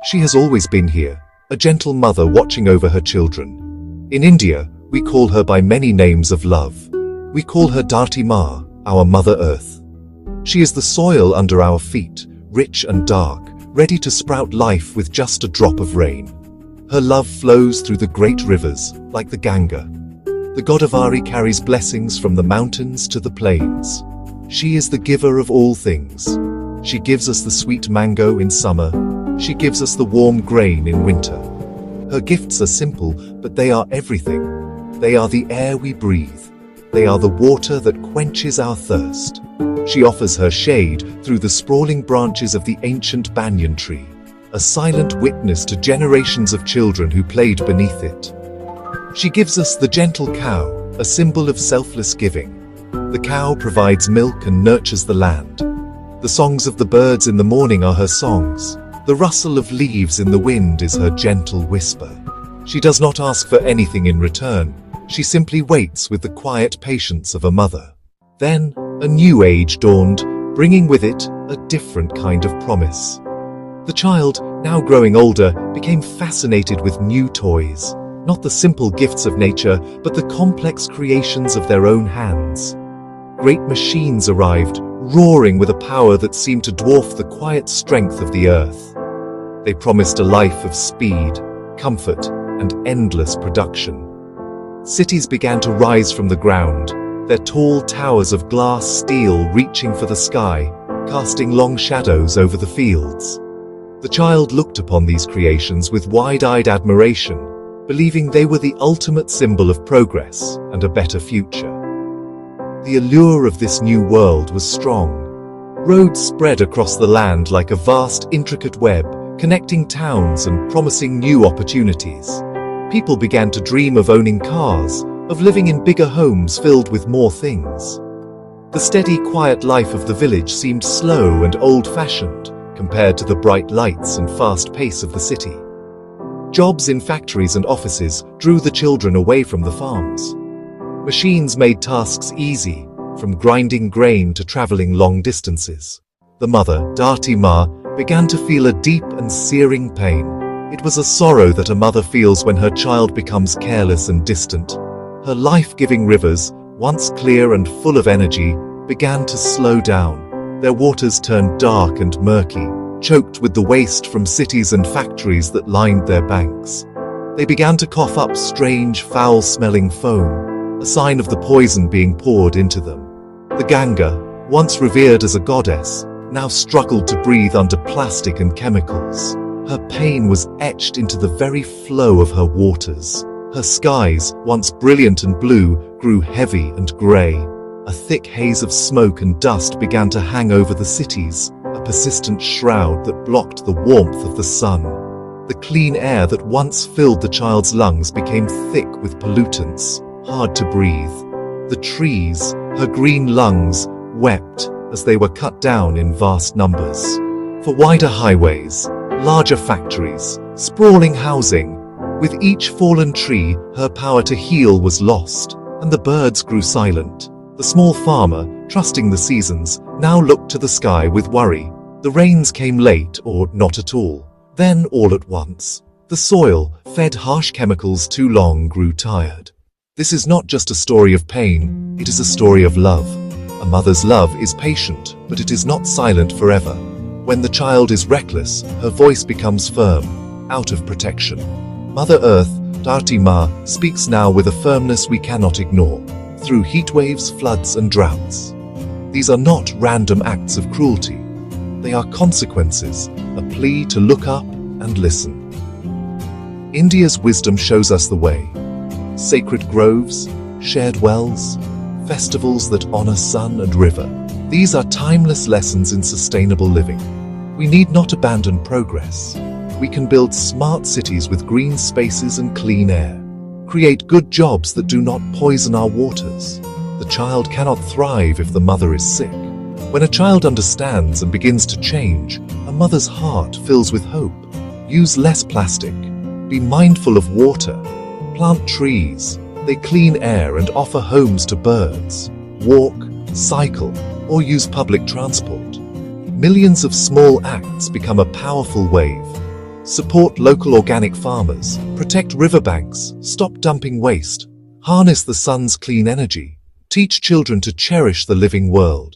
She has always been here, a gentle mother watching over her children. In India, we call her by many names of love. We call her Dharti Ma, our Mother Earth. She is the soil under our feet, rich and dark, ready to sprout life with just a drop of rain. Her love flows through the great rivers, like the Ganga. The Godavari carries blessings from the mountains to the plains. She is the giver of all things. She gives us the sweet mango in summer. She gives us the warm grain in winter. Her gifts are simple, but they are everything. They are the air we breathe. They are the water that quenches our thirst. She offers her shade through the sprawling branches of the ancient banyan tree, a silent witness to generations of children who played beneath it. She gives us the gentle cow, a symbol of selfless giving. The cow provides milk and nurtures the land. The songs of the birds in the morning are her songs. The rustle of leaves in the wind is her gentle whisper. She does not ask for anything in return. She simply waits with the quiet patience of a mother. Then, a new age dawned, bringing with it a different kind of promise. The child, now growing older, became fascinated with new toys. Not the simple gifts of nature, but the complex creations of their own hands. Great machines arrived, roaring with a power that seemed to dwarf the quiet strength of the earth. They promised a life of speed, comfort, and endless production. Cities began to rise from the ground, their tall towers of glass steel reaching for the sky, casting long shadows over the fields. The child looked upon these creations with wide-eyed admiration, believing they were the ultimate symbol of progress and a better future. The allure of this new world was strong. Roads spread across the land like a vast, intricate web, connecting towns and promising new opportunities. People began to dream of owning cars, of living in bigger homes filled with more things. The steady, quiet life of the village seemed slow and old-fashioned compared to the bright lights and fast pace of the city. Jobs in factories and offices drew the children away from the farms. Machines made tasks easy, from grinding grain to traveling long distances. The mother, Dharti Ma, began to feel a deep and searing pain. It was a sorrow that a mother feels when her child becomes careless and distant. Her life-giving rivers, once clear and full of energy, began to slow down. Their waters turned dark and murky, choked with the waste from cities and factories that lined their banks. They began to cough up strange, foul-smelling foam, a sign of the poison being poured into them. The Ganga, once revered as a goddess, now struggled to breathe under plastic and chemicals. Her pain was etched into the very flow of her waters. Her skies, once brilliant and blue, grew heavy and grey. A thick haze of smoke and dust began to hang over the cities, a persistent shroud that blocked the warmth of the sun. The clean air that once filled the child's lungs became thick with pollutants, hard to breathe. The trees, her green lungs, wept as they were cut down in vast numbers. For wider highways, larger factories, sprawling housing, with each fallen tree, her power to heal was lost, and the birds grew silent. The small farmer, trusting the seasons, now looked to the sky with worry. The rains came late or not at all. Then, all at once, the soil, fed harsh chemicals too long, grew tired. This is not just a story of pain, it is a story of love. A mother's love is patient, but it is not silent forever. When the child is reckless, her voice becomes firm, out of protection. Mother Earth, Dharti Ma, speaks now with a firmness we cannot ignore, through heat waves, floods and droughts. These are not random acts of cruelty. They are consequences, a plea to look up and listen. India's wisdom shows us the way. Sacred groves, shared wells, festivals that honor sun and river. These are timeless lessons in sustainable living. We need not abandon progress. We can build smart cities with green spaces and clean air. Create good jobs that do not poison our waters. The child cannot thrive if the mother is sick. When a child understands and begins to change, a mother's heart fills with hope. Use less plastic. Be mindful of water. Plant trees. They clean air and offer homes to birds. Walk, cycle, or use public transport. Millions of small acts become a powerful wave. Support local organic farmers, protect riverbanks, stop dumping waste, harness the sun's clean energy, teach children to cherish the living world.